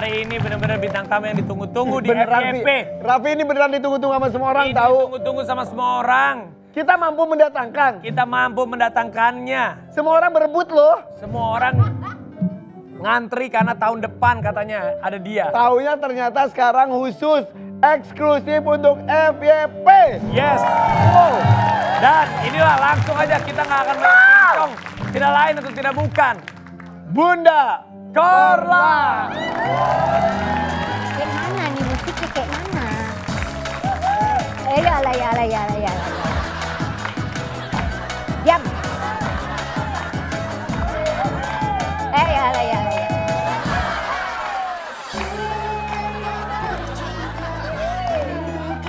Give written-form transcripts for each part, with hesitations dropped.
Hari ini benar-benar bintang tamu yang ditunggu-tunggu di Beneran, FYP. Raffi ini beneran ditunggu-tunggu sama semua orang Ini tahu. ditunggu-tunggu sama semua orang. Kita mampu mendatangkan. Kita mampu mendatangkannya. Semua orang berebut loh. Semua orang ngantri karena tahun depan katanya ada dia. Taunya ternyata sekarang khusus eksklusif untuk FYP. Yes. Wow. Dan inilah langsung aja kita nggak akan main pingpong. Tidak lain atau tidak bukan. Bunda Korla. Kayak mana nih musiknya kayak mana? Ya. Diam. Ya.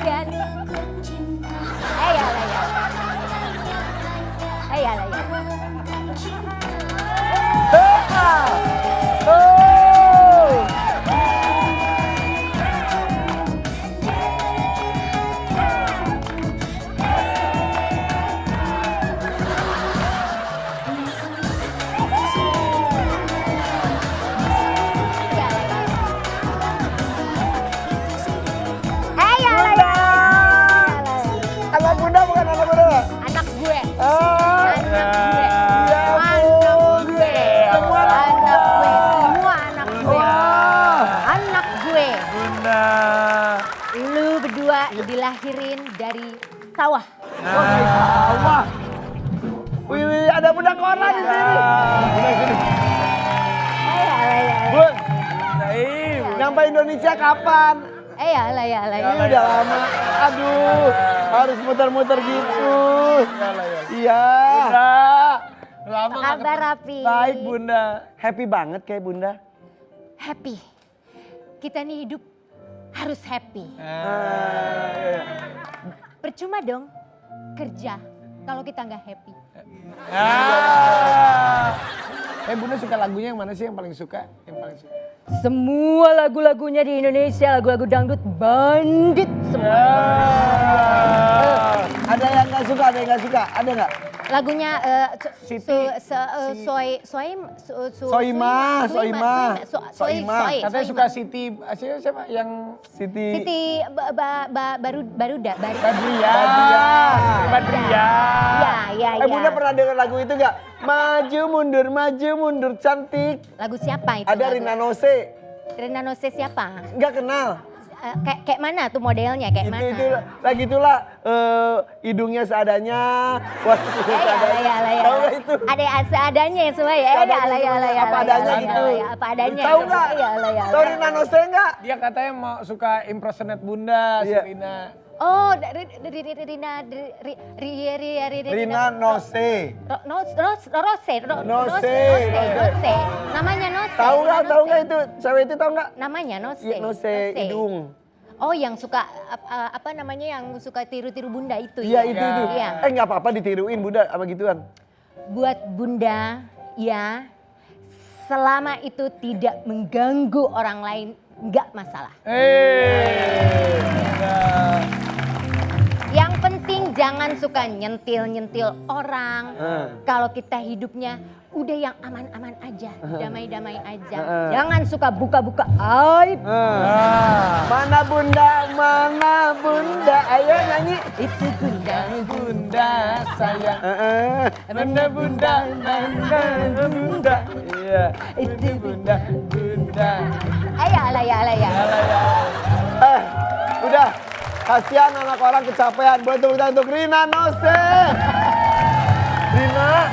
Kan. Ya. Anak bunda bukan anak bunda. Anak gue. Ah, Anak gue. ya Anak ampun. gue. Semua Anak gue. Semua anak gue. Wah. Anak gue. Bunda. Lu berdua dilahirin dari sawah. Wah. Wih, ada bunda Korla di sini. Bunda sini. Bun, Naim. nyampe Indonesia kapan? Ya. Ini udah lama. Aduh, harus muter-muter gitu. Iya. Bunda. Lama Apa nggak kabar, Raffi? Baik Bunda. Happy banget kayak bunda. Happy. Kita nih hidup harus happy. Percuma dong kerja kalau kita nggak happy. Bunda suka lagunya yang mana sih yang paling suka? Yang paling suka. Semua lagu-lagunya di Indonesia, lagu-lagu dangdut bandit semua. Ada yang nggak suka, ada yang nggak suka, ada nggak? Lagunya Soimah. Katanya suka Siti, siapa yang Siti. Baruda. Badria. Ya. Bunda pernah dengar lagu itu nggak? Maju mundur cantik. Lagu siapa itu? Ada lagu? Rina Nose. Rina Nose siapa? Nggak kenal. Kayak mana tuh modelnya? Kayak mana? Itu lagi itulah hidungnya seadanya. Wah, Ya. Tahu nggak itu? Ada seadanya ya semua ya. Seadanya, apa adanya gitu. Apa adanya. Tahu nggak? Ya. Tahu Rina Nose nggak? Dia katanya mau suka impersonate Bunda, Iya. Rina. Oh, Rina Nose. Rose. Namanya Nose. Tahu nggak itu? Cewek itu tahu nggak? Namanya Nose. Iya, Nose hidung. Oh, yang suka apa namanya yang suka tiru-tiru Bunda itu Iya ya? itu. Iya. Nggak apa-apa ditiruin Bunda sama gituan. Buat Bunda, ya, selama itu tidak mengganggu orang lain, nggak masalah. Bunda. Yang penting jangan suka nyentil-nyentil orang. Kalau kita hidupnya udah yang aman-aman aja, damai-damai aja. Jangan suka buka-buka aib. Mana Bunda, ayo nyanyi. Itu Bunda. Bunda sayang. Bunda. Iya. Itu Bunda. Ya. Udah. Kasihan anak orang kecapean. Boleh tepuk tangan untuk Rina Nose. Rina.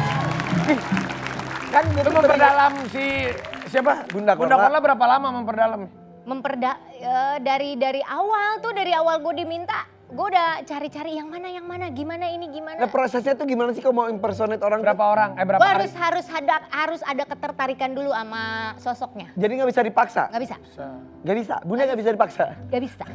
Kan Itu memperdalam si siapa? Bunda Bunda Korla. Korla berapa lama memperdalam? Dari awal gue diminta, gue udah cari-cari yang mana, gimana ini, gimana. Nah, prosesnya tuh gimana sih kalau mau impersonate orang? Berapa orang? Berapa Gue hari? harus ada ketertarikan dulu sama sosoknya. Jadi nggak bisa dipaksa? Nggak bisa, Nggak bisa? Bunda nggak bisa dipaksa? nggak bisa.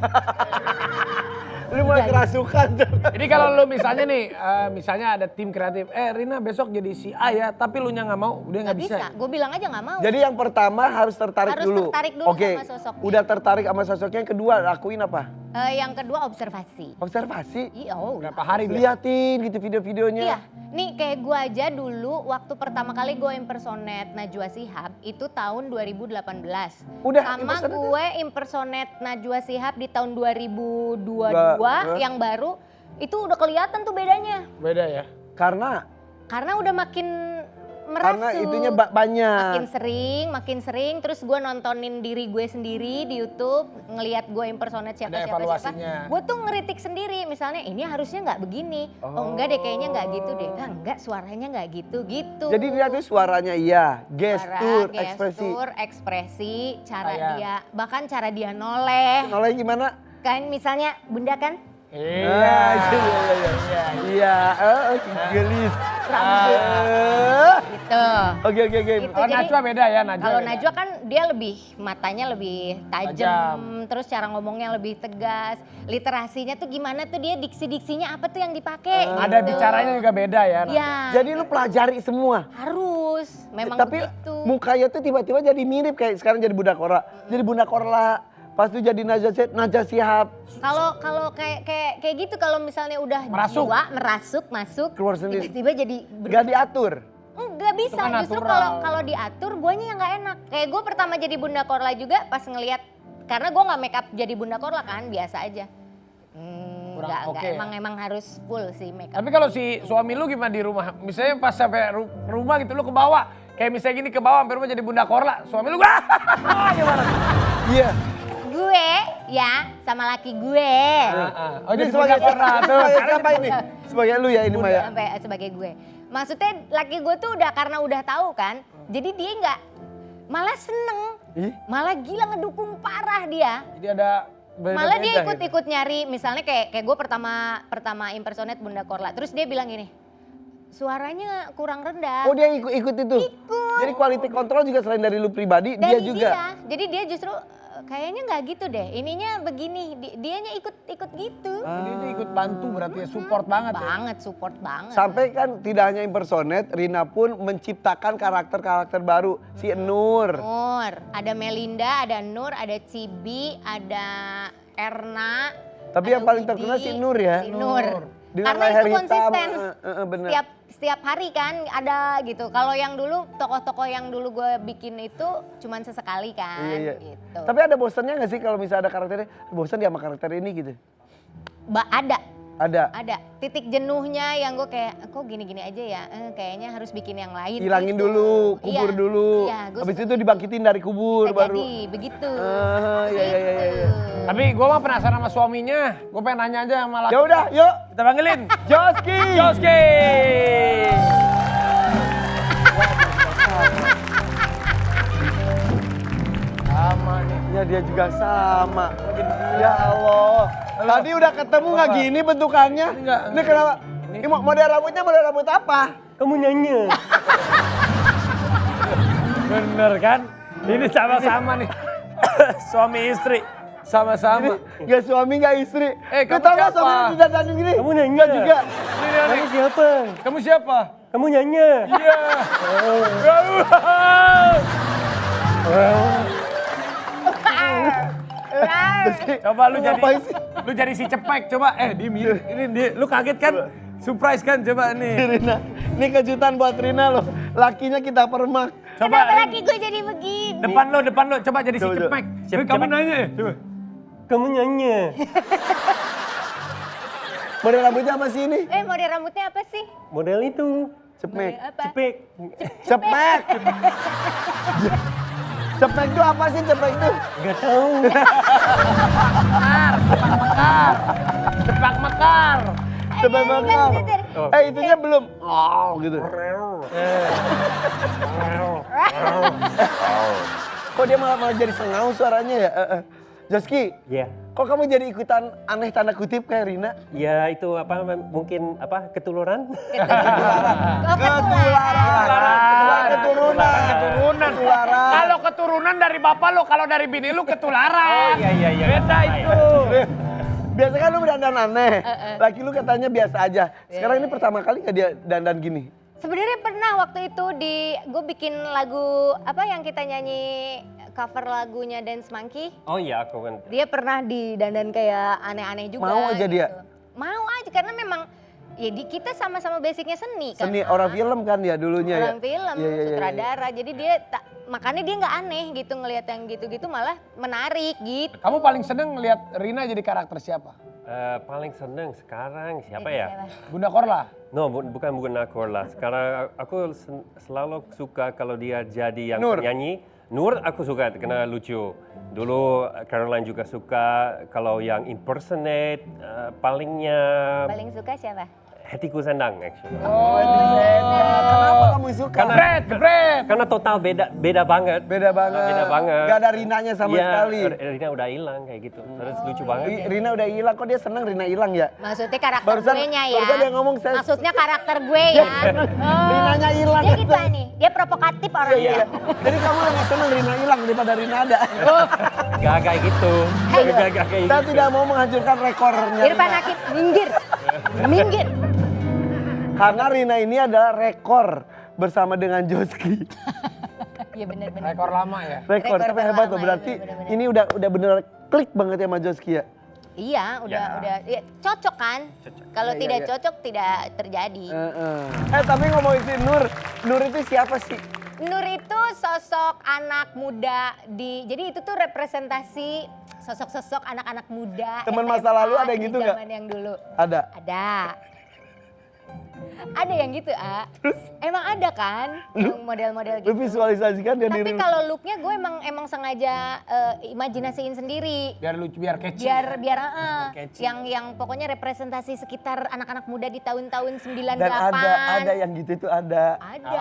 Lu mulai kerasukan. Jadi kalau lu misalnya nih, misalnya ada tim kreatif, Rina besok jadi si A ya, tapi lu nya nggak mau, udah Nggak nggak bisa. bisa, gue bilang aja nggak mau. Jadi yang pertama harus tertarik Harus dulu. tertarik dulu Oke, sama sosoknya. udah tertarik sama sosoknya. Yang kedua lakuin apa? Yang kedua observasi. Observasi? Iya, Berapa hari biasa? Liatin gitu video-videonya. Iya, nih kayak gue aja dulu waktu pertama kali gue impersonate Najwa Shihab itu tahun 2018. Udah Sama impersonate? gue impersonate Najwa Shihab di tahun 2022 yang baru itu udah kelihatan tuh bedanya. Beda ya? Karena udah makin merasuk. Karena itunya banyak. Makin sering terus gue nontonin diri gue sendiri di YouTube, ngelihat gue impersonate Ada siapa. evaluasinya. Gue tuh ngeritik sendiri, misalnya ini harusnya nggak begini. Oh enggak deh, kayaknya nggak gitu deh. Enggak, suaranya nggak gitu. Jadi dia tuh suaranya iya, Suara, ekspresi. ekspresi, cara Kayak. dia, bahkan cara dia noleh. Noleh gimana? Kan misalnya Bunda kan Iya, gelis. gitu. Oke. Gitu. Oh, Jadi, Najwa beda ya, Najwa. kalau beda. Najwa kan dia matanya lebih tajam, terus cara ngomongnya lebih tegas. Literasinya tuh gimana tuh dia diksi-diksinya apa tuh yang dipakai. Ada gitu. bicaranya juga beda ya. Iya. Jadi lu pelajari semua. Harus, memang Tapi begitu. mukanya tuh tiba-tiba jadi mirip kayak sekarang jadi Bunda Korla. Jadi Bunda Korla, pas itu jadi Najwa Shihab. Kalau kayak gitu kalau misalnya udah Merasuk. jiwa merasuk masuk Keluar sendiri. tiba-tiba jadi Gak diatur. Nggak bisa, Itu kan justru natural. kalau diatur guanya yang nggak enak. Kayak gue pertama jadi Bunda Korla juga pas ngelihat, karena gue nggak make up jadi Bunda Korla kan, biasa aja. Kurang Nggak, oke ya? emang harus full sih make up. Tapi kalau si suami lu gimana di rumah? Misalnya pas sampai rumah gitu lu ke bawah. Kayak misalnya gini ke bawah hampir rumah jadi Bunda Korla. Suami lu gimana? Iya. Gue ya sama laki gue. Oh jadi Bunda Korla tuh. Sebagai siapa ini? Sebagai lu ya ini Maya. Sampai sebagai gue. Maksudnya laki gue tuh udah karena udah tahu kan. Jadi dia nggak, malah seneng. Ih. Malah gila ngedukung parah dia. Jadi ada Malah dia beda-beda gitu. ikut nyari, misalnya kayak gue pertama impersonate Bunda Korla. Terus dia bilang gini, suaranya kurang rendah. Oh dia ikut itu? Ikut. Jadi quality control juga selain dari lu pribadi, dia Dari juga? Jadi dia justru kayaknya nggak gitu deh. Ininya begini, dianya ikut gitu. Jadi dia ikut bantu berarti ya, support banget ya. Banget, support banget. Sampai kan tidak hanya impersonate, Rina pun menciptakan karakter-karakter baru. Si Nur. Nur, ada Melinda, ada Nur, ada Cibi, ada Erna. Tapi ada yang paling Widi, terkenal si Nur ya? Si Nur. Dengan Karena leher itu hitam, konsisten. bener. Setiap hari kan ada gitu. Kalau yang dulu tokoh-tokoh yang dulu gue bikin itu cuman sesekali kan. Iya. Gitu. Tapi ada bosannya gak sih kalau misalnya ada karakternya, bosan dia sama karakter ini gitu? Ada. Ada titik jenuhnya yang gue kayak kok gini-gini aja ya, kayaknya harus bikin yang lain. Hilangin gitu. dulu, kubur Iya, dulu. Iya, gue Habis itu dibangkitin dari kubur bisa baru. jadi begitu. Iya. Tapi gue mah penasaran sama suaminya. Gue pengen nanya aja sama laki. Ya udah, yuk. Kita panggilin. Joski. Joski. Sama nih. Ya dia juga sama. Ya Allah. Tadi udah ketemu nggak gini bentukannya? Enggak. Ini kenapa? Ini model rambutnya model rambut apa? Kamu nyanyi. Bener kan? Ini sama-sama nih. Suami istri. Sama-sama. Gak suami gak istri. Kamu Lu tau gak siapa? suami didandanin gini? Kamu nyanyi. Enggak juga. Ini dia nih. Kamu siapa? Kamu siapa? Kamu nyanyi. Iya. Coba lu jadi Ngapain sih? lu jadi si cepek coba ini dia lu kaget kan? Surprise kan coba nih. Rina, ini kejutan buat Rina loh. Lakinya kita permak. Coba Kenapa Rin, laki gue jadi begini? depan lo coba jadi si Coba. cepek. Siap, Kamu cepek. nanya ya? Coba. Kamu nyanyi. Model rambutnya apa sih ini? Model rambutnya apa sih? Model itu. Cepmek. Apa? Cepek. Cepek. Cepek itu apa sih cepek itu? Gak tahu. Cepak mekar. Cepek bakar. Oh. Itunya belum. Oh gitu. Kok dia malah jadi sengau suaranya ya? Joski, Ya. kok kamu jadi ikutan aneh tanda kutip kayak Rina? Ya itu apa mungkin apa ketuluran? Keturunan. Kalau keturunan dari bapak lo, kalau dari bini lu ketularan. Oh, iya. Beda itu. Biasanya kan lu dandan aneh, laki lu katanya biasa aja. Sekarang ini pertama kali gak dia dandan gini? Sebenarnya pernah waktu itu gue bikin lagu apa yang kita nyanyi cover lagunya Dance Monkey, Oh iya, aku kan. dia pernah didandan kayak aneh-aneh juga. Mau aja dia? Mau aja karena memang ya kita sama-sama basicnya seni kan. Seni orang film kan ya dulunya ya. Orang film, Iya, iya, iya, iya. sutradara. Jadi dia makanya dia nggak aneh gitu ngelihat yang gitu-gitu malah menarik gitu. Kamu paling seneng ngelihat Rina jadi karakter siapa? Paling seneng sekarang siapa Jadi ya? Bunda Korla? No, bukan Nakor lah. Sekarang aku selalu suka kalau dia jadi yang Nur. penyanyi. Nur aku suka karena lucu. Dulu Caroline juga suka kalau yang impersonate palingnya Paling suka siapa? Hatiku Sendang actually. Oh, kenapa kamu suka? Jebret! Karena total beda banget. Beda banget. Beda banget. Gak ada Rinanya sama Iya, sekali. Rina udah hilang kayak gitu. Terus lucu banget. Rina udah hilang, kok dia seneng Rina hilang ya? Maksudnya karakter Barusan- gue-nya ya. barusan dia ngomong saya- Maksudnya karakter gue ya. Rinanya hilang. Dia gitu nih, dia provokatif Iya, orangnya. iya. Jadi kamu lebih seneng Rina hilang daripada Rina ada. Gak kayak gitu. Gak kayak Kita gitu. tidak mau menghancurkan rekornya. Irfan Rina. Hakim, minggir. Minggir. Karena Rina ini adalah rekor bersama dengan Joski. Iya benar-benar. Rekor lama ya? Rekor, Rekor tapi hebat lama, tuh. iya, Berarti bener-bener. ini udah bener klik banget ya sama Joski ya. Iya, udah ya, cocok kan? Kalau Iya, tidak iya. cocok tidak terjadi. Tapi ngomongin si Nur itu siapa sih? Nur itu sosok anak muda jadi itu tuh representasi sosok-sosok anak-anak muda. Teman SMA masa lalu ada yang di gitu nggak? Zaman yang dulu. Ada. Ada yang gitu, emang ada kan yang model-model Lu gitu. visualisasikan dia Tapi diri. kalau looknya gue emang sengaja imajinasiin sendiri. Biar lucu, biar catchy. Biar Catchy. yang pokoknya representasi sekitar anak-anak muda di tahun-tahun 98. Dan ada yang gitu itu ada. Ada.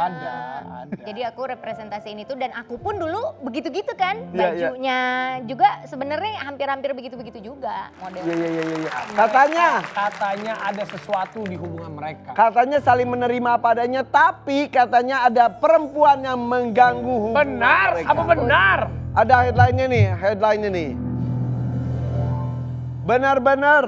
Jadi aku representasiin itu dan aku pun dulu begitu-gitu kan. Iya, iya. Bajunya juga sebenarnya hampir-hampir begitu-begitu juga model. Iya. Katanya ada sesuatu di hubungan mereka. Katanya saling menerima apa adanya, tapi katanya ada perempuan yang mengganggu hubungan Benar? mereka. Apa benar? Ada headline-nya nih. Benar-benar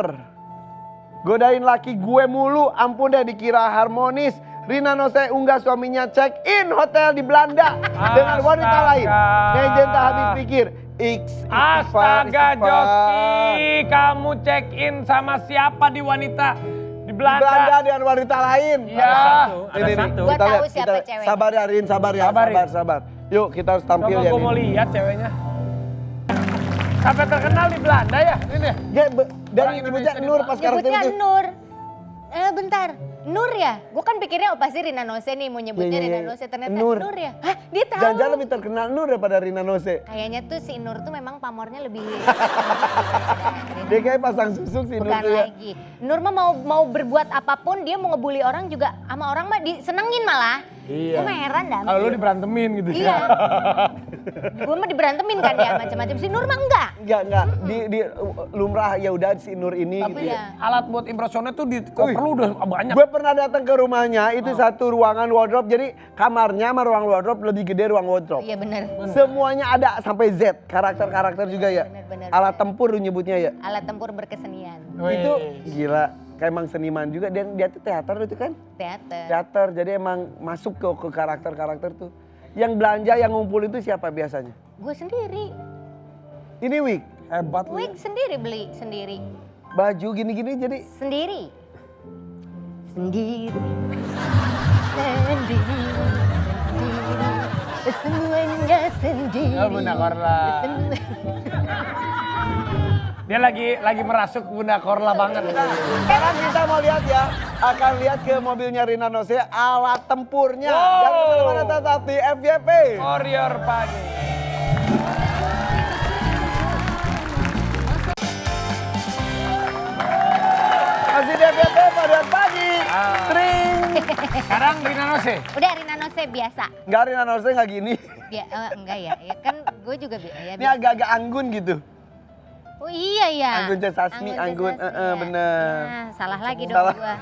godain laki gue mulu, ampun deh dikira harmonis. Rina Nose unggah suaminya check in hotel di Belanda dengan wanita lain. Nejen tak habis pikir. Astaga Joski, kamu check in sama siapa di wanita di Belanda Belanda? dengan wanita lain. Iya. Ada satu. Gua kita tahu lihat, siapa ceweknya. Sabar ya Rin, sabar ya, Sabar, Rin. sabar. Yuk kita harus tampil Coba ya gue mau Rin. lihat ceweknya. Sampai terkenal di Belanda ya? Ini. Ya, dan Orang nyebutnya Indonesia di Nur Belanda. pas karakter Nyebutnya itu. Nur. Bentar. Nur ya? Gue kan pikirnya pasti Rina Nose nih mau nyebutnya Iya, iya, Rina iya. Nose. Ternyata Nur. Nur ya? Hah? Dia tahu? Jangan-jangan lebih terkenal Nur daripada Rina Nose. Kayaknya tuh si Nur tuh memang pamornya lebih Dia kayak pasang susuk sih Nur bukan tuh ya. lagi. Nur mah mau berbuat apapun dia mau ngebully orang juga sama orang mah disenengin malah. Iya. Gue mah heran dah. Kalau lu diberantemin gitu Iya. ya. Gue mah diberantemin kan ya macam-macam. Si Nur mah enggak. Enggak. Di lumrah ya udah si Nur ini Tapi gitu. Iya. alat buat impressionnya tuh di koper lu udah banyak. Gue pernah datang ke rumahnya, itu satu ruangan wardrobe, jadi kamarnya sama ruang wardrobe lebih gede ruang wardrobe. Iya bener. Semuanya ada sampai Z, karakter-karakter juga ya. Bener. Alat tempur lu nyebutnya ya. Alat tempur berkesenian. Itu gila, kayak emang seniman juga, dan dia tuh teater itu kan. Teater. Teater, jadi emang masuk ke karakter-karakter tuh. Yang belanja, yang ngumpul itu siapa biasanya? Gue sendiri. Ini wig, Hebat lu. Wig sendiri beli sendiri. baju gini-gini jadi Sendiri. Sendiri. Sendiri. Semuanya sendiri. Oh, Bunda Korla. Dia lagi merasuk Bunda Korla banget. sekarang kita mau lihat ya, akan lihat ke mobilnya Rina Nose, alat tempurnya. Wow. Jangan kemana-mana, tetap di FYP. Warrior pagi. Masih di FYP pada pagi. Tring. Sekarang Rina Nose. Udah Rina Nose biasa. Enggak, Rina Nose nggak gini. Enggak ya. Ya kan gue juga ya, Ini agak-agak anggun gitu. Oh iya ya. Anggun C. Sasmi, Anggun, ya. bener. Ya, salah lagi dong Salah. gua.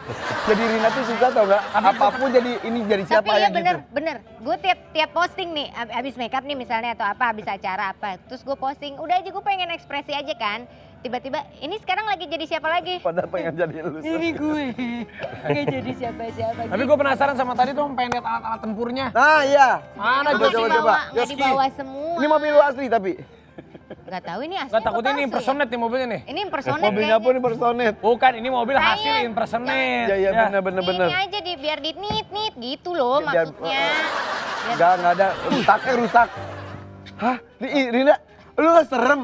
Jadi Rina tuh susah tau gak? Apapun jadi ini jadi siapa Tapi ya iya bener, gitu. bener. Gue tiap posting nih, abis makeup nih misalnya atau apa, abis acara apa. Terus gue posting, udah aja gue pengen ekspresi aja kan. Tiba-tiba, ini sekarang lagi jadi siapa lagi? Padahal pengen jadi lu. Ini gue, gak jadi siapa-siapa. Tapi gue penasaran sama tadi tuh pengen lihat alat-alat tempurnya. Nah iya. Mana Nggak coba dibawa, nggak Yoski. dibawa semua. Ini mobil lu asli tapi. Gak tahu ini asli Gak takutnya apa ini palsu impersonate nih mobilnya nih. ya? Ini impersonate Mobilnya kayaknya. pun impersonate. Bukan, ini mobil Sayang. hasil impersonate. Iya iya Ya. bener. Ini aja biar di nit gitu loh Biar- maksudnya. Enggak ada, rusak rusak. Hah? Rina, lu gak serem?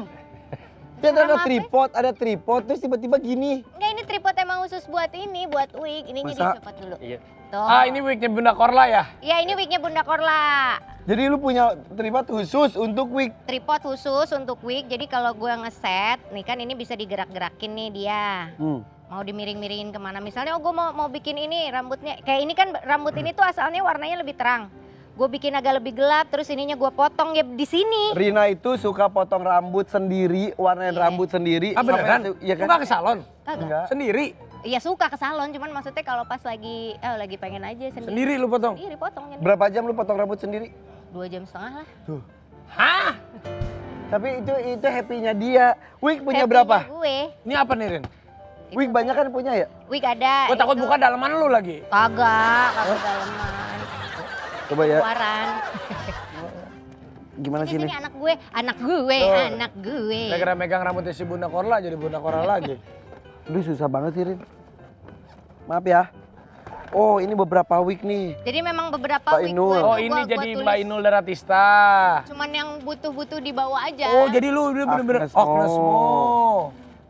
Dia Serem ada apa? ada tripod, terus tiba-tiba gini. Enggak, ini tripod emang khusus buat ini, buat wig. Ininya Masa? dicopot dulu. Iya. Tuh. Ah, ini wignya Bunda Korla ya? Ya ini wignya Bunda Korla. Jadi lu punya tripod khusus untuk wig. Tripod khusus untuk wig. Jadi kalau gue ngeset, nih kan ini bisa digerak-gerakin nih dia. Mau dimiring-miringin kemana. Misalnya, oh gue mau bikin ini rambutnya. Kayak ini kan rambut ini tuh asalnya warnanya lebih terang. Gue bikin agak lebih gelap, terus ininya gue potong ya di sini. Rina itu suka potong rambut sendiri, warnain Iya. rambut sendiri. Ah beneran? Iya Lu kan? gak ke salon? Kagak. Enggak. Sendiri? Iya suka ke salon, cuman maksudnya kalau pas lagi pengen aja sendiri. Sendiri lu potong? Sendiri potongnya. Berapa jam lu potong rambut sendiri? 2 jam setengah lah. Tuh. Hah? Tapi itu happy-nya dia. Wig punya Happy-nya berapa? Gue. Ini apa nih, Rin? Wig banyak kan punya ya? Wig ada. Gue takut itu- buka dalaman lu lagi. Kagak dalaman. Coba ya. Keluaran. Gimana sih Sini ini? anak gue, anak gue, Tuh. anak gue. Gara-gara megang rambutnya si Bunda Korla jadi Bunda Korla lagi. Aduh susah banget sih Rin. Maaf ya. Oh ini beberapa wig nih. Jadi memang beberapa Mbak wig Inul. gue, Oh gua- ini gua jadi tulis. Mbak Inul Daratista. Cuman yang butuh-butuh dibawa aja. Oh jadi lu bener-bener Agnes Agnes Mo. Mo.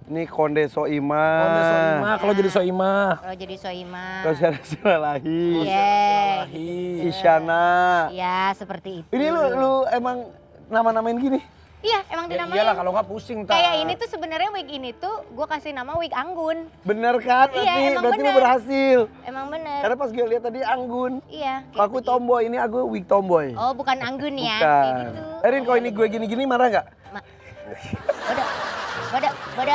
Ini Konde Soima. Konde Soima, kalau jadi Soima. Kalau jadi Soima. Terus ada Siralahi. Iya. Isyana. Ya seperti itu. Ini lu emang nama-namain gini? Iya emang Ya dinamain. iyalah kalau nggak pusing tak. Kayak ini tuh sebenarnya wig ini tuh gue kasih nama wig Anggun. Bener kan? Iya, Berarti, emang berarti lu bener. berhasil. Emang bener. Karena pas gue lihat tadi Anggun. Iya. kayak Aku begitu. tomboy, ini aku wig tomboy. Oh bukan Anggun ya. Bukan. Kayak gitu. Erin kalau ini gue gini-gini marah nggak? Bada.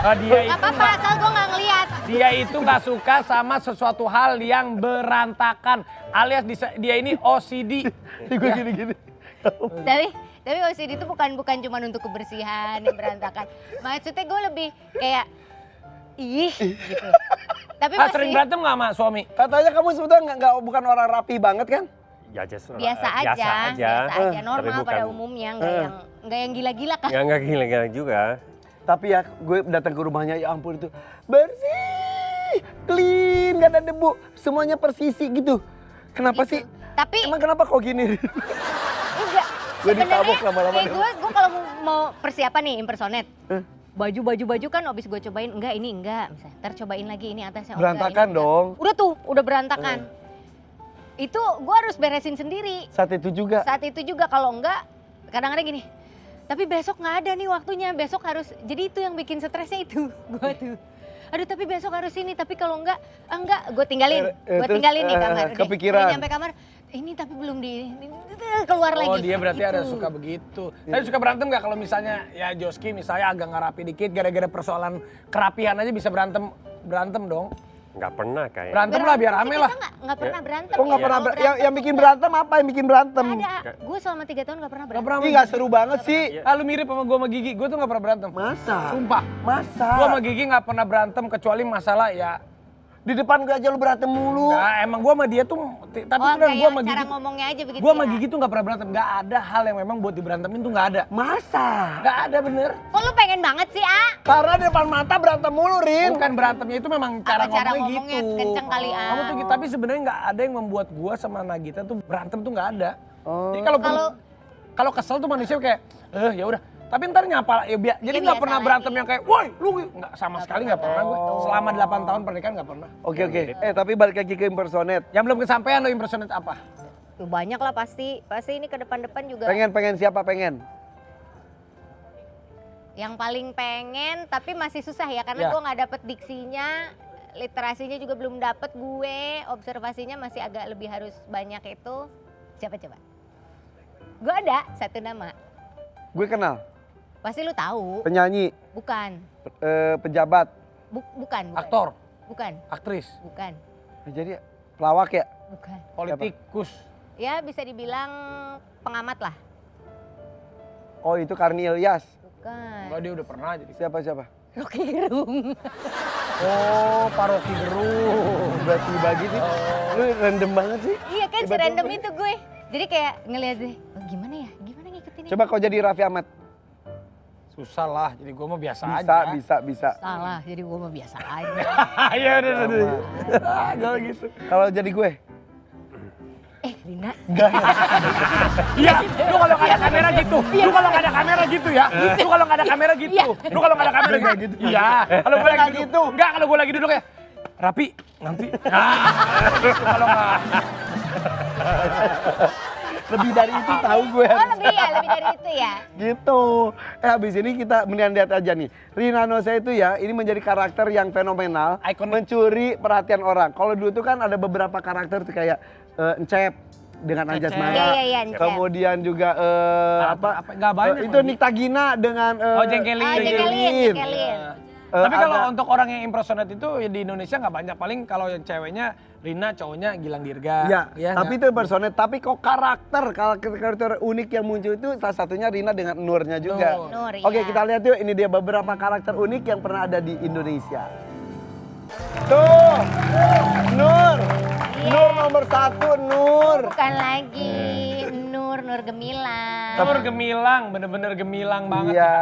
Ah, dia Gak itu apa-apa asal gue gak ngeliat. Dia itu nggak suka sama sesuatu hal yang berantakan, alias dia ini OCD. Gue gini-gini. Tapi OCD itu bukan cuma untuk kebersihan yang berantakan. Maksudnya gue lebih kayak ih gitu. Tapi Ah, sering masih berantem nggak sama suami? Katanya kamu sebetulnya nggak bukan orang rapi banget kan? Ya just biasa aja normal Tapi bukan- pada umumnya nggak yang gila-gila kan. Ya nggak gila-gila juga. Tapi ya gue datang ke rumahnya ya ampun itu bersih, clean, gak ada debu, semuanya persisi gitu. Kenapa Gitu. sih? Tapi Emang kenapa kok gini? enggak. Gue ditabok lama-lama Kayak nih. gue kalau mau persiapan nih impersonate. Baju kan abis gue cobain enggak ini enggak misalnya. Ntar cobain lagi ini atasnya. Oh, Berantakan enggak, ini enggak. dong. Udah tuh, udah berantakan. Itu gue harus beresin sendiri. Saat itu juga. Saat itu juga kalau enggak kadang-kadang gini. Tapi besok nggak ada nih waktunya. Besok harus. Jadi itu yang bikin stresnya itu gue tuh. Aduh tapi besok harus ini. Tapi kalau enggak gue tinggalin. Gue terus, tinggalin nih kamar. Udah, kepikiran. udah nyampe kamar. Ini tapi belum keluar lagi. Oh dia berarti Gitu. ada suka begitu. Tapi suka berantem nggak kalau misalnya ya Joski misalnya agak nggak rapi dikit gara-gara persoalan kerapihan aja bisa berantem dong. Nggak pernah kayak. Berantem lah biar rame lah. Kita nggak pernah berantem. Kok nggak ya. pernah Kalau yang bikin berantem apa? Yang bikin berantem? Ada. Gue selama 3 tahun nggak pernah Nggak berantem. pernah. Ini nggak seru banget sih. Ah, lu mirip sama gue sama Gigi. Gue tuh nggak pernah berantem. Masa? Sumpah. Masa? Gue sama Gigi nggak pernah berantem kecuali masalah ya. Di depan gue aja lu berantem mulu. Nah, emang gue sama dia tuh. Tapi Oh beneran kayak gue sama cara Gigi. ngomongnya aja begitu Gue sama ya. Gigi tuh nggak pernah berantem. Nggak ada hal yang memang buat diberantemin tuh nggak ada. Masa? Nggak ada bener. Kok lu pengen banget sih, Ah? Karena di depan mata berantem mulu, Rin. Bukan berantemnya itu memang cara Apa cara ngomongnya ngomongnya gitu. kenceng kali, Ah? Kamu tuh gitu, tapi sebenarnya nggak ada yang membuat gua sama Nagita tuh berantem tuh nggak ada. Oh. Jadi Kalau- kalau kesel tuh manusia kayak ya udah. Tapi ntar nyapa ya jadi Iya, nggak biasa pernah lagi. berantem yang kayak woi lu nggak sama sekali nggak pernah gue. Selama 8 tahun pernikahan nggak pernah. Oke. Tapi balik lagi ke impersonate. Yang belum kesampaian lo impersonate apa? Banyak lah pasti. Pasti ini ke depan-depan juga. Pengen siapa pengen? Yang paling pengen tapi masih susah ya karena Ya. gue nggak dapet diksinya, literasinya juga belum dapet gue, observasinya masih agak lebih harus banyak itu. Siapa coba? Gue ada satu nama. Gue kenal. Pasti lu tahu. Penyanyi, Bukan. pejabat. Bukan. Aktor, Bukan. aktris, Bukan. Jadi pelawak ya? Bukan. politikus. Ya bisa dibilang pengamat lah. Oh itu Karni Ilyas. Bukan. Enggak, dia udah pernah jadi. Siapa? Rocky Gerung. Oh, Paroki Gerung. Udah tiba gitu. Lu random banget sih. Iya kan Tiba-tiba serandom ya. itu gue. Jadi kayak ngeliat deh, oh, gimana ya? Gimana ngikutinnya? Coba kau jadi Raffi Ahmad. Susah lah, jadi gue mah biasa aja. Bisa. Salah, jadi gue mah biasa aja. Iya udah. Kalau gitu. Kalau jadi gue? Rina. Iya, lu kalau nggak ada kamera gitu. Lu kalau nggak ada kamera gitu ya. Lu kalau nggak ada kamera gitu. Lu kalau nggak ada kamera gitu. Iya. Kalau gue lagi gitu. Enggak, kalau gue lagi duduk ya. Rapi, nanti. Kalau nggak. Lebih dari itu tahu gue. Oh lebih dari itu ya. Gitu. Habis ini kita mendingan lihat aja nih. Rina Nose itu ya, ini menjadi karakter yang fenomenal. Ikonik. Mencuri perhatian orang. Kalau dulu tuh kan ada beberapa karakter tuh kayak Encep dengan Anjas Cecep. Mara. Iya, Encep. Kemudian juga Apa? Nggak banyak itu lagi. Nikta Gina dengan Oh, Jengkelin. Jengkelin. Tapi kalau ada- untuk orang yang impersonate itu ya di Indonesia nggak banyak. Paling kalau yang ceweknya Rina, cowoknya Gilang Dirga. Ya, tapi itu personet. Tapi kok karakter unik yang muncul itu salah satunya Rina dengan Nurnya juga. Nur, Oke, iya. kita lihat yuk. Ini dia beberapa karakter unik yang pernah ada di Indonesia. Tuh, Nur. Iya. Nur nomor 1, Nur. Bukan lagi Nur Gemilang. Nur gemilang, bener-bener gemilang banget. Iya. ya,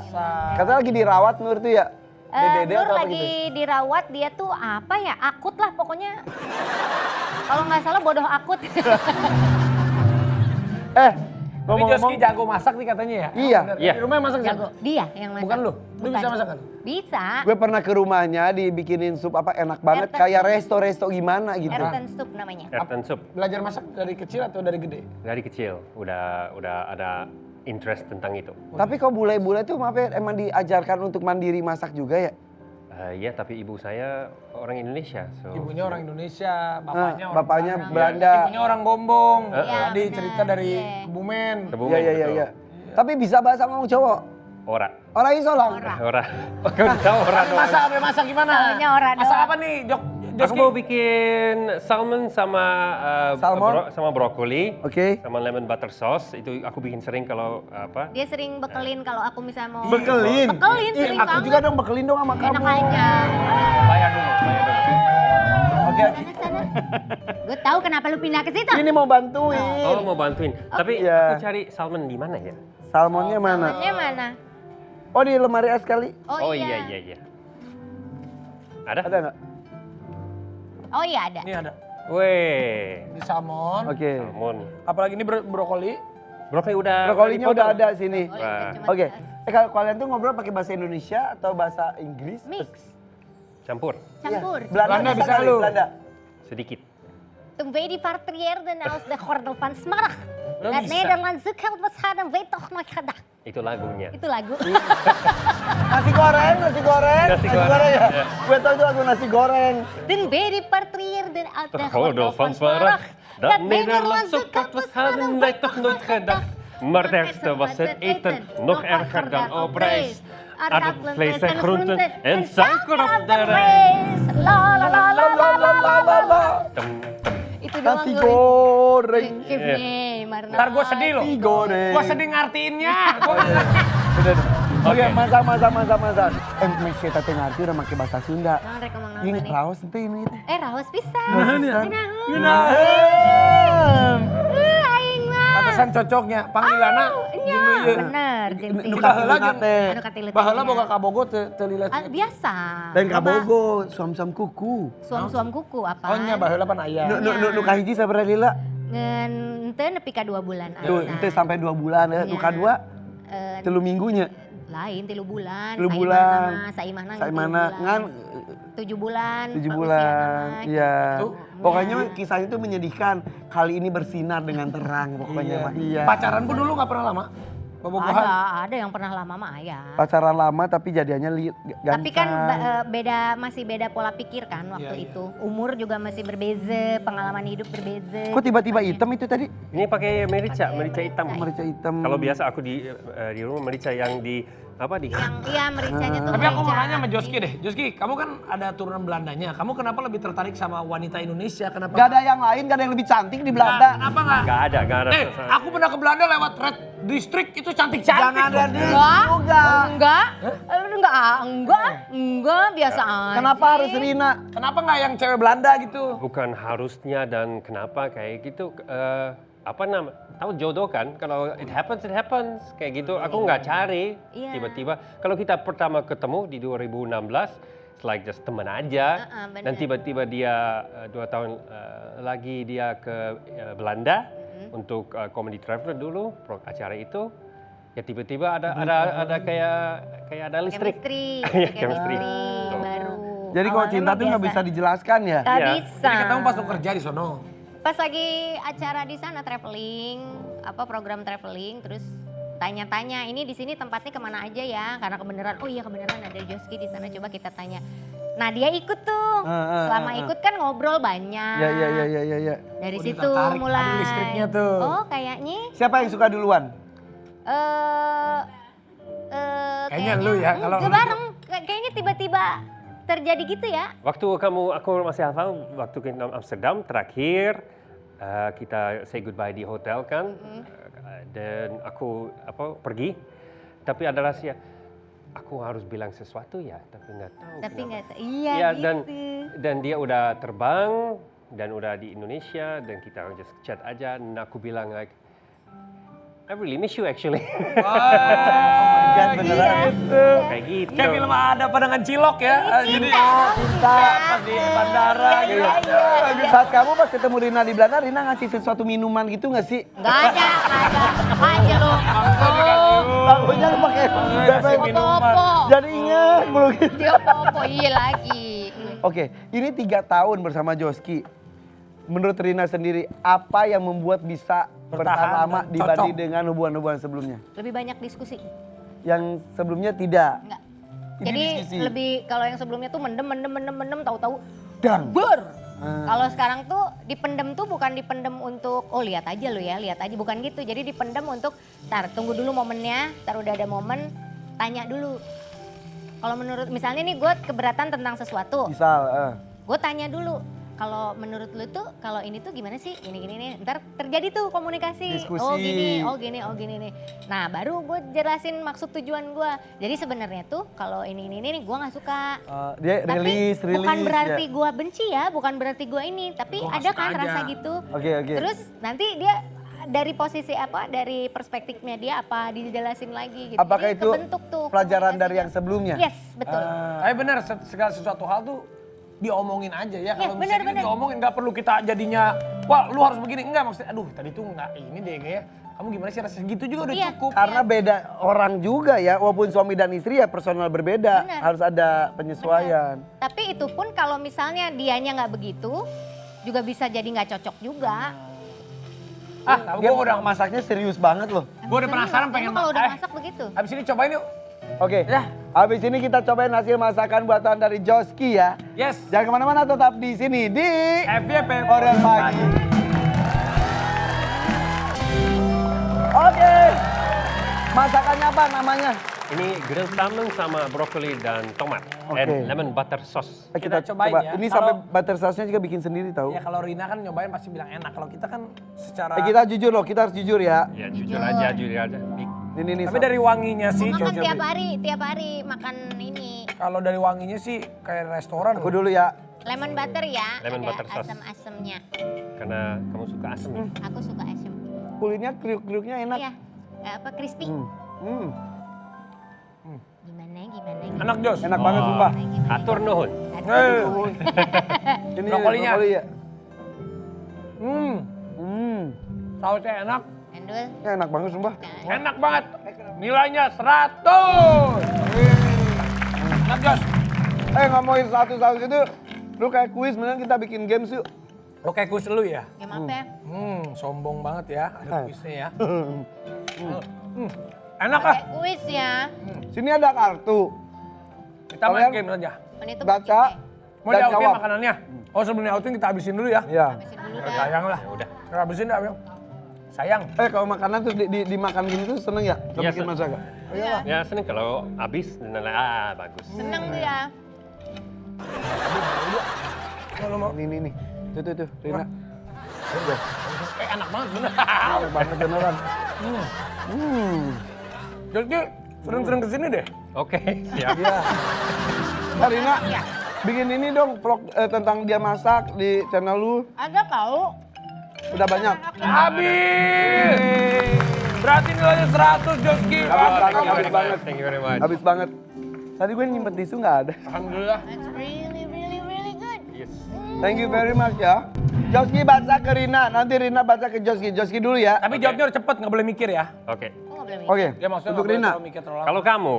pemirsa. Katanya lagi dirawat Nur tuh ya. DBD Nur atau apa lagi gitu? dirawat, dia tuh apa ya, akut lah pokoknya. Kalau nggak salah bodoh akut. Tapi Ngomong-ngomong, Joski jago masak nih katanya ya? Iya. Bener. Iya. Di rumahnya masak Jago, dia yang masak. Bukan lu? Lu bisa masak kan? Bisa. gue pernah ke rumahnya dibikinin sup apa enak banget. Erten. Kayak resto gimana gitu. Erten soup namanya. Erten soup Belajar masak dari kecil atau dari gede? dari kecil udah ada interest tentang itu. Tapi kok bule-bule tuh maaf ya, emang diajarkan untuk mandiri masak juga ya? Iya, tapi ibu saya orang Indonesia. So, Ibunya orang Indonesia, bapaknya orang Bapaknya Belanda. Belanda. Ibunya orang Gombong. Iya, Tadi benar. cerita dari Iya. Kebumen. Kebumen, Iya. betul. Tapi bisa bahasa ngomong cowok? Ora. Orang Isolang? Ora. Kau tahu ora dong. Masak gimana? Taunya orang Masak doang. apa nih, Aku mau bikin salmon sama Salmon? sama brokoli. Oke. Sama lemon butter sauce. Itu aku bikin sering kalau apa? Dia sering bekelin kalau aku misalnya mau. Bekelin? Bekelin Ih, sering aku banget. juga dong bekelin dong sama kamu. Enak aja. Bayar dulu. Oke, Sana. Gue tahu kenapa lu pindah ke situ. ini mau bantuin. Oh, mau bantuin. Tapi Iya. aku cari salmon di mana ya? Salmonnya mana? Salmonnya mana? Oh di lemari es kali. Oh, iya. Ada? Ada nggak? Oh iya ada. Ini ada. Weh, Ini salmon. Oke. salmon. Apalagi ini brokoli. Brokoli udah. Brokolinya udah ada Oh, sini. Wah. Oke. Kalau kalian tuh ngobrol pakai bahasa Indonesia atau bahasa Inggris? Mix. Campur. Campur. Iya. Belanda bisa kali, lu. Belanda. Sedikit. Toen wij die varieerden als de gordel van Smarag. Lo Het bisa. Nederlandse geld was hadden wij toch nooit gedacht. Itu lagunya. Itu lagu. Nasi goreng ya. Iya. Gue tau itu lagu nasi goreng. Toen wij die varieerden als de De gordel gordel van van Smarag. Smarag. Dat Nederlandse kat was hadden wij toch nooit gedacht. Maar het ergste was het eten, nog erger dan op reis. Aardappelvlees en groenten en suiker op de rijst. La la la la la la la la la. Tem, tem. Itu doang Nasi gue. goreng. Give me, Marna. Ntar gue sedih loh. Nasi goreng. Gue sedih ngartiinnya. Udah. Oke, masak. Masih kita ngerti udah pakai bahasa Sunda. Jangan rek ngomong nama Ini nih. raos ente ini. Rawas bisa. Aing mah. Pantesan cocoknya. Panggilanna. Iya, bener. Nu kaheula jeung Anu katileut. Baheula boga kabogo teu lila. Biasa. Dan kabogo, suam-suam kuku. Suam-suam kuku apa? Oh nya baheula pan aya. Nu kahiji sabaraha lila? Ngen teu nepi ka 2 bulan. Tuh, asa. ente sampai 2 bulan ya. Nu Iya. kadua Eh, 3 minggunya. lain 3 bulan. 3 bulan. Saimahna Saimana ngan 7 bulan. 7 usia bulan. anak. Iya. Tuh. Pokoknya kisahnya itu menyedihkan. Kali ini bersinar dengan terang pokoknya. Mah. Iya. Pacaran pun dulu gak pernah lama. Bobogohan. Ada yang pernah lama mah ya. Pacaran lama tapi jadiannya gancang. Tapi kan masih beda pola pikir kan waktu Iya, iya. itu. Umur juga masih berbeza, pengalaman hidup berbeza. Kok tiba-tiba hitam itu tadi? Ini pakai merica hitam. Merica hitam. Kalau biasa aku di rumah merica yang di Yang iya mericanya tuh. Tapi aku mau merica. nanya sama Joski deh. Joski, kamu kan ada turunan Belandanya. Kamu kenapa lebih tertarik sama wanita Indonesia? Kenapa? Gak ada yang lain, gak ada yang lebih cantik di Belanda. Kenapa nggak? Gak ada. Aku pernah ke Belanda lewat Red District, itu cantik-cantik. Jangan ada loh. di Enggak. Enggak, biasa aja. Kenapa harus Rina? Kenapa nggak yang cewek Belanda gitu? Bukan harusnya dan kenapa kayak gitu. Tahu jodoh kan? Kalau it happens kayak gitu. Aku nggak cari Iya. tiba-tiba. Kalau kita pertama ketemu di 2016, it's like just teman aja. bener. Dan tiba-tiba dia 2 tahun lagi dia ke Belanda untuk comedy traveler dulu acara itu. Ya tiba-tiba ada kayak ada listrik. Chemistry, Iya, chemistry chemistry. baru. Jadi kalau Awalnya cinta mah tuh nggak biasa. bisa dijelaskan ya? Nggak Iya. bisa. Jadi ketemu pas lu kerja di sono. Pas lagi acara di sana traveling, program traveling, terus tanya-tanya, ini di sini tempatnya kemana aja ya? Karena kebenaran, oh iya kebenaran ada Joski di sana, coba kita tanya. Nah dia ikut tuh, selama ikut kan ngobrol banyak. Ya. Dari Oh, situ ditertarik, mulai. ada listriknya tuh. Oh kayaknya. Siapa yang suka duluan? Kayaknya lu ya, kalau lu- bareng, kayaknya tiba-tiba terjadi gitu ya. Waktu aku masih hafal, waktu ke Amsterdam terakhir kita say goodbye di hotel kan, dan aku pergi, tapi ada rahasia. Aku harus bilang sesuatu ya, tapi nggak tahu. Tapi kenapa. nggak, iya Ya, gitu. dan dia udah terbang dan udah di Indonesia dan kita just chat aja. Dan aku bilang like, I really miss you actually. Beneran gitu. Kayak gitu. Kayak film ada pandangan cilok ya. Jadi Cinta. pas di bandara gitu. Saat kamu pas ketemu Rina di Belanda, Rina ngasih sesuatu minuman gitu nggak sih? Nggak ada. Aja lu. Tahunya lu pakai Kasih bebek. minuman. Jadi ingat mulu gitu. Dia popo, iya lagi. Oke, ini 3 tahun bersama Joski. Menurut Rina sendiri, apa yang membuat bisa bertahan Bertahan lama dan dibanding cocok. dengan hubungan-hubungan sebelumnya? Lebih banyak diskusi. Yang sebelumnya tidak. Enggak. Ini Jadi diskusi. lebih kalau yang sebelumnya tuh mendem tahu-tahu Dang. ber. Ah. Kalau sekarang tuh dipendem tuh bukan dipendem untuk oh lihat aja lu ya, lihat aja bukan gitu. Jadi dipendem untuk tunggu dulu momennya, udah ada momen tanya dulu. Kalau menurut misalnya nih gue keberatan tentang sesuatu, Misal, gue tanya dulu. Kalau menurut lu tuh kalau ini tuh gimana sih? Gini nih. Ntar terjadi tuh komunikasi. Diskusi. Oh gini nih. Nah baru gue jelasin maksud tujuan gue. Jadi sebenarnya tuh kalau ini nih gue nggak suka. dia Tapi rilis. bukan berarti ya. gue benci ya, bukan berarti gue ini. Tapi Gua nggak ada suka kan aja. rasa gitu. Oke. Terus nanti dia dari posisi dari perspektifnya dia apa dijelasin lagi gitu. Apakah Jadi itu kebentuk tuh pelajaran dari komunikasinya. yang sebelumnya? Yes, betul. Tapi benar segala sesuatu hal tuh diomongin aja ya. Kalau benar, misalnya benar. diomongin nggak perlu kita jadinya, wah lu harus begini. Enggak maksudnya, aduh tadi tuh nggak ini deh kayak. Kamu gimana sih rasa segitu juga udah Iya. cukup. Karena beda orang juga ya, walaupun suami dan istri ya personal berbeda. Benar. Harus ada penyesuaian. Tapi itu pun kalau misalnya dianya nggak begitu, juga bisa jadi nggak cocok juga. Tapi Dia gue udah masaknya serius banget loh. Gue udah penasaran Emang pengen kalau udah makan. masak begitu. Habis ini cobain yuk. Oke, Ya. habis ini kita cobain hasil masakan buatan dari Joski ya. Yes. Jangan kemana-mana, tetap di sini di FYP Korean Pagi. Oke, masakannya apa namanya? Ini grilled salmon sama brokoli dan tomat. Oke. And lemon butter sauce. Kita cobain ya. Ini Kalau- sampai butter sauce-nya juga bikin sendiri tahu. Ya kalau Rina kan nyobain pasti bilang enak. Kalau kita kan secara. Kita jujur loh, kita harus jujur ya. Ya jujur aja. Ini Tapi dari wanginya sih. Makan coba- tiap hari makan ini Kalau dari wanginya sih kayak restoran. aku loh. dulu ya. lemon butter ya. Lemon ada butter sauce. asam-asamnya. Karena kamu suka asam ya. Aku suka asam. Kulitnya kriuk-kriuknya enak. Iya. Crispy. Hmm. Gimana? Enak Jos. Enak banget sumpah. Atur nuhun. Ini Brokolinya. brokoli ya. Hmm. Sausnya enak. Endul. Ya, enak banget sumpah. Enak banget. Nilainya 100. Enak Jos. Ngomongin satu-satu itu, lu kayak kuis, mending kita bikin games yuk. Lo kayak kuis lu ya? Game apa ya? Sombong banget ya. Ada kuisnya ya. Enak ah. Pakai kuis ya. Sini ada kartu. Kita main Kalian- game saja. Ini tuh Baca. Mau Dan diautin jawab. makanannya? Oh sebelum diautin kita habisin dulu ya. Iya. habisin dulu dah. Sayang lah. Ya udah. Kita habisin dah, Bang. Sayang. Kalau makanan tuh dimakan gini tuh seneng ya? Gak Iya, bikin seneng. masalah. Iya. Ya seneng kalau habis bagus. Seneng dia. Kalau mau. Nih. Tuh, Rina. Enak banget bener. Enak banget beneran. Jadi sering-sering kesini deh. Oke, siap. Iya. Rina, bikin ini dong vlog tentang dia masak di channel lu. Ada kau. Udah banyak. Habis. Berarti nilainya 100 Joski. Habis banget. Thank you very much. Habis banget. Tadi gue nyimpen tisu nggak ada. Alhamdulillah. That's really good. Yes. Thank you very much ya. Joski baca ke Rina, nanti Rina baca ke Joski. Joski dulu ya. Tapi jawabnya harus cepet, nggak boleh mikir ya. Oke. Kok nggak boleh mikir? Oke. Ya maksudnya Untuk nggak boleh Rina. terlalu mikir terlalu lama. Kalau kamu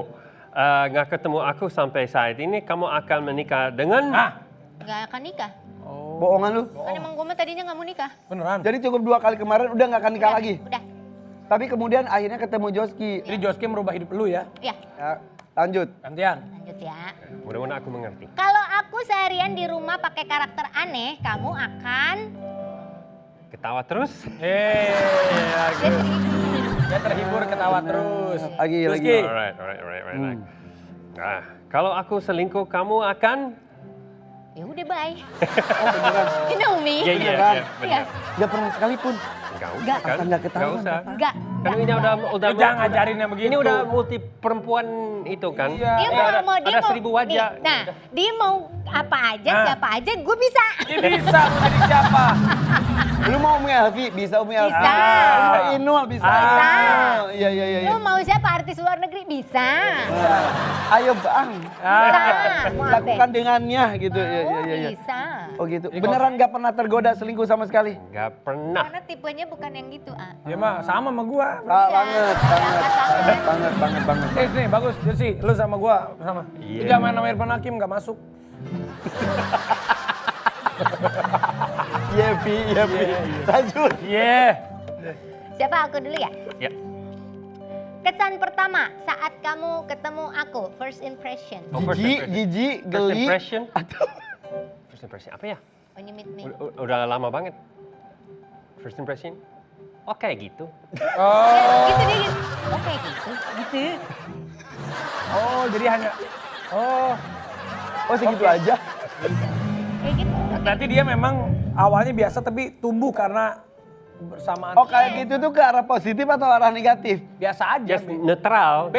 nggak ketemu aku sampai saat ini, kamu akan menikah dengan? Ah, Nggak akan nikah. Bohongan lu. Kan emang gue mah tadinya nggak mau nikah. beneran. Jadi cukup 2 kali kemarin udah nggak akan nikah Udah, lagi. Udah. Tapi kemudian akhirnya ketemu Joski. Jadi Joski merubah hidup lu ya. Ya, Ya, lanjut. Gantian. lanjut ya. Mudah-mudahan aku mengerti. Kalau aku seharian di rumah pakai karakter aneh, kamu akan Ketawa terus? Dia terhibur ketawa terus. Lagi. Joski. Alright. Nah, kalau aku selingkuh, kamu akan? ya udah bye. Oh beneran. You know me. Iya, Beneran. benar. Gak pernah sekalipun. Enggak Enggak. usah kan? Asal nggak ketahuan. Nggak usah. Enggak. Kan ini udah Lu jangan ngajarin yang begitu. Ini udah multi perempuan itu kan? Iya. Dia Ada- mau dia ada mau 1000 wajah. nih, nah, dia mau apa aja, Nah. siapa aja, gue bisa. Dia bisa mau jadi siapa? Lu mau Umi Elvi? Bisa Umi Elvi. Bisa. Lu mau Inul? Bisa. Bisa. Iya. Lu mau siapa artis luar negeri bisa. Ayo bang. Bisa. Mau apa? Lakukan dengannya gitu. Mau, Iya. bisa. Oh gitu. Beneran gak pernah tergoda selingkuh sama sekali? Nggak pernah. Karena tipenya bukan yang gitu, ah. Dia mah sama sama gua. Banget. Nih bagus Joski, lu sama gua sama. Iya. Jangan main nama Irfan Hakim nggak masuk. Iya, Pi. Lanjut. Iya. Siapa aku dulu ya? Ya. Kesan pertama saat kamu ketemu aku, first impression. Oh, first impression. Jijik, First geli. impression? Atau First impression apa ya? When you meet me. Udah lama banget. First impression? Oh kayak gitu. Oh. Gitu dia gitu. Oke gitu. Gitu. Oh jadi hanya. Oh. segitu aja. Kayak gitu. Oke. Berarti dia memang awalnya biasa tapi tumbuh karena bersamaan. Oh kayak gitu tuh ke arah positif atau arah negatif? Biasa aja. Just B. netral. B.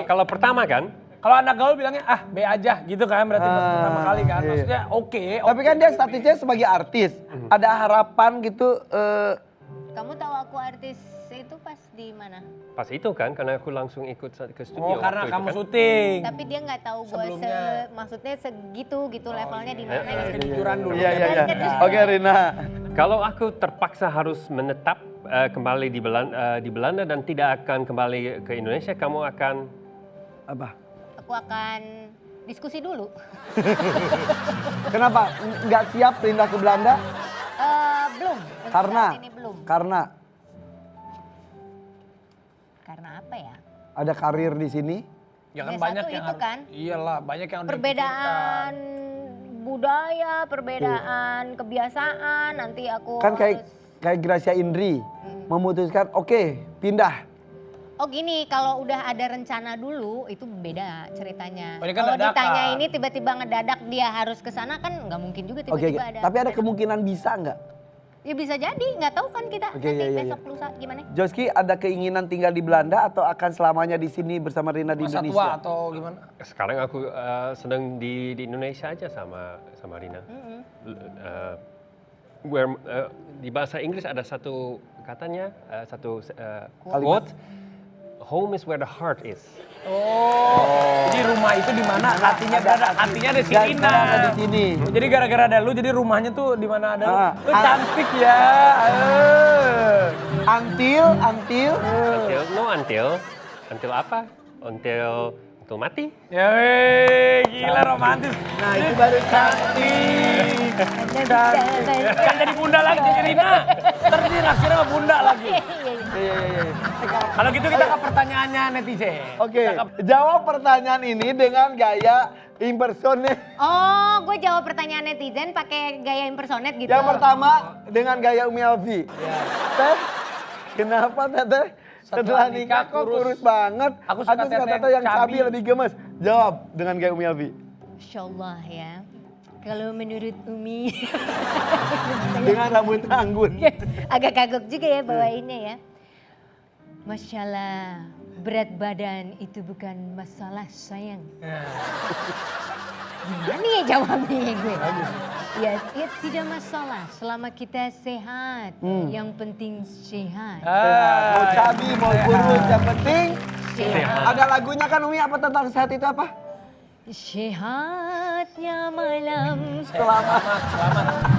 Kalau pertama kan, Kalau anak gaul bilangnya B aja gitu kan berarti pas pertama kali kan. iya. Maksudnya oke. Tapi kan dia statusnya sebagai artis. Ada harapan gitu. Kamu tahu aku artis itu pas di mana? pas itu kan karena aku langsung ikut ke studio. Oh karena waktu itu kamu kan. syuting. Tapi dia nggak tahu gue Sebelumnya. maksudnya segitu gitu levelnya di mana iya. gitu. Kejujuran dulu. Iya. Oke Rina. Kalau aku terpaksa harus menetap kembali di Belanda dan tidak akan kembali ke Indonesia, kamu akan Apa? Aku akan diskusi dulu. Kenapa nggak siap pindah ke Belanda? Belum. Untuk Karena? saat ini belum. Karena apa ya? Ada karir di sini. Ya kan Ya, banyak satu yang itu harus. kan. Iyalah banyak yang harus Perbedaan budaya, perbedaan kebiasaan, nanti aku Kan harus... kayak Gracia Indri memutuskan oke, pindah. Oh gini, kalau udah ada rencana dulu itu beda ceritanya. Oh, ini kan Kalau dadakan. ditanya ini tiba-tiba ngedadak dia harus ke sana kan nggak mungkin juga Oke. tiba-tiba ada. Tapi ada kemungkinan bisa nggak? Ya bisa jadi, nggak tahu kan kita Oke, nanti iya. besok lusa gimana? Joski ada keinginan tinggal di Belanda atau akan selamanya di sini bersama Rina di masa tua Indonesia? atau gimana? sekarang aku sedang di Indonesia aja sama Rina. Di bahasa Inggris ada satu katanya satu quote, home is where the heart is. Oh. Jadi rumah itu di mana hatinya berada. Hatinya ada si Dan Ina. sekarang ada di sini. Jadi gara-gara ada lu jadi rumahnya tuh di mana ada lu. Ah. Lu cantik ya. Until Until apa? Until Tuh mati. Yeay, gila romantis. Nah itu baru cantik. Kan jadi bunda lagi jadi Rina. Ntar dia naksirnya sama bunda lagi. Iya. Kalau gitu kita ke pertanyaannya netizen. Oke, jawab pertanyaan ini dengan gaya impersonate. Oh, gue jawab pertanyaan netizen pakai gaya impersonate gitu. Yang pertama dengan gaya Umi Alfi. Teh, kenapa Teteh? Setelah nikah kok kurus banget. Aku suka Teteh yang cabi lebih gemes. Jawab dengan gaya Umi Alfi. Masya Allah ya. Kalau menurut Umi, Dengan rambut anggun. agak kagok juga ya bawainnya ya. Masya Allah, berat badan itu bukan masalah sayang. Gimana ya jawabnya gue? Ya tidak masalah selama kita sehat. Yang penting sehat. Mau cabi, mau kurus, yang penting Sehat. ada lagunya kan Umi apa tentang sehat itu apa? Sehatnya malam. Selamat.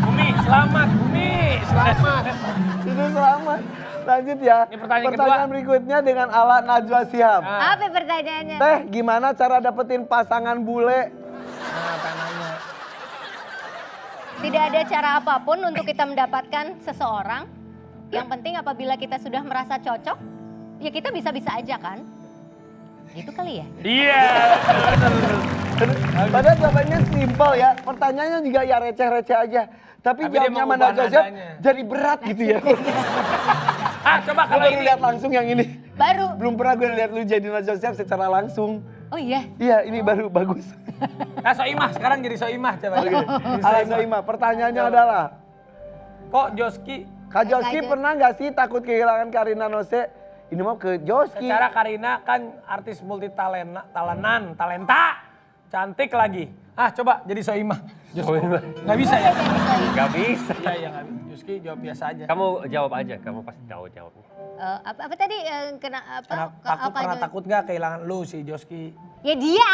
Umi, selamat. Umi, selamat. Itu selamat. Lanjut ya. Ini pertanyaan kedua. Berikutnya dengan Ala Najwa Shihab. Apa pertanyaannya? Teh, gimana cara dapetin pasangan bule? Tidak ada cara apapun untuk kita mendapatkan seseorang. Yang penting apabila kita sudah merasa cocok, ya kita bisa-bisa aja kan? Gitu kali ya? Iya. Padahal jawabannya simpel ya. Pertanyaannya juga ya receh-receh aja. Tapi Tapi dia jawabnya mengubah Najwa Shihab nadanya. jadi berat gitu ya. Coba Gue kalau baru ini. lihat langsung yang ini. Baru. Belum pernah gue lihat lu jadi Najwa Shihab secara langsung. Oh iya. Iya, ini baru bagus. Soimah, sekarang jadi Soimah coba. Ala Soimah, pertanyaannya adalah, Kok Joski Kak Joski Kak pernah nggak sih takut kehilangan Karina Nose? Ini mau ke Joski. secara Karina kan artis multi talenta, cantik lagi. Coba jadi Soimah. Nggak bisa ya? Gak bisa. Iya, nggak bisa. Joski jawab biasa aja. Kamu jawab aja, kamu pasti tahu jawabnya. Apa tadi? Pernah takut nggak kehilangan lu si Joski? Ya dia.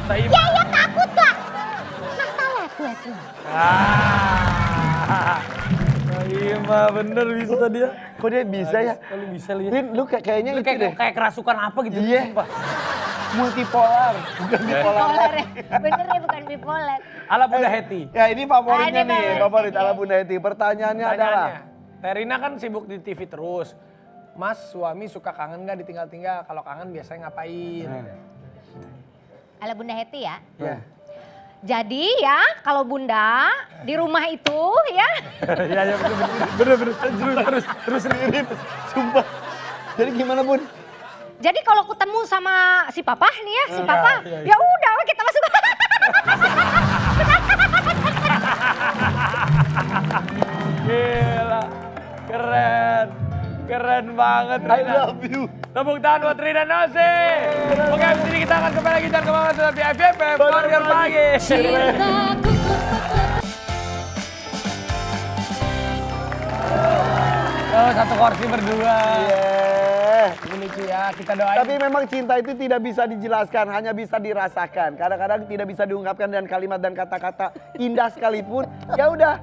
Soimah. Ya takut lah. Masalah gue tuh. Soimah bener bisa dia. Kok dia bisa ya? Kalau bisa lihat. Lin, lu kayaknya Lu itu deh. kayak kerasukan apa gitu. Iya. Sumpah. Multipolar, bukan bipolar. Bipolar ya. Bener ya bukan bipolar. Ala Bunda Heti. Ya ini favoritnya Ada nih, favorit. favorit ala Bunda Heti. Pertanyaannya adalah, Terina kan sibuk di TV terus. Mas, suami suka kangen nggak ditinggal-tinggal? Kalau kangen biasanya ngapain? Ala Bunda Heti ya. ya. Jadi ya kalau Bunda di rumah itu ya. Iya, bener. Terus Ririn, sumpah. Jadi gimana Bun? Jadi kalau ketemu sama si Papa nih ya, si Papa, ya udah kita masuk. Gila, keren banget I Rina. love you. Tepuk tangan buat Rina Nose. Oke, abis ini kita akan kembali lagi dan kemana tetap di FYP Warrior Pagi. Satu kursi berdua. Ini lucu ya, kita doain. Tapi memang cinta itu tidak bisa dijelaskan, hanya bisa dirasakan. Kadang-kadang tidak bisa diungkapkan dengan kalimat dan kata-kata indah sekalipun. Ya udah,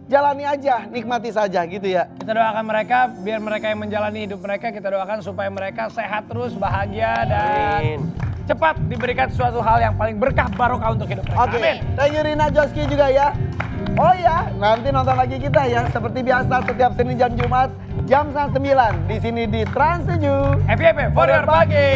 jalani aja, nikmati saja gitu ya. Kita doakan mereka, biar mereka yang menjalani hidup mereka, kita doakan supaya mereka sehat terus, bahagia, dan cepat diberikan suatu hal yang paling berkah barokah untuk hidup mereka. Oke, Amin. thank you Rina Joski juga ya. Oh ya, nanti nonton lagi kita ya. Seperti biasa setiap Senin dan Jumat jam 9 di sini di Trans 7. FYP Warrior Pagi.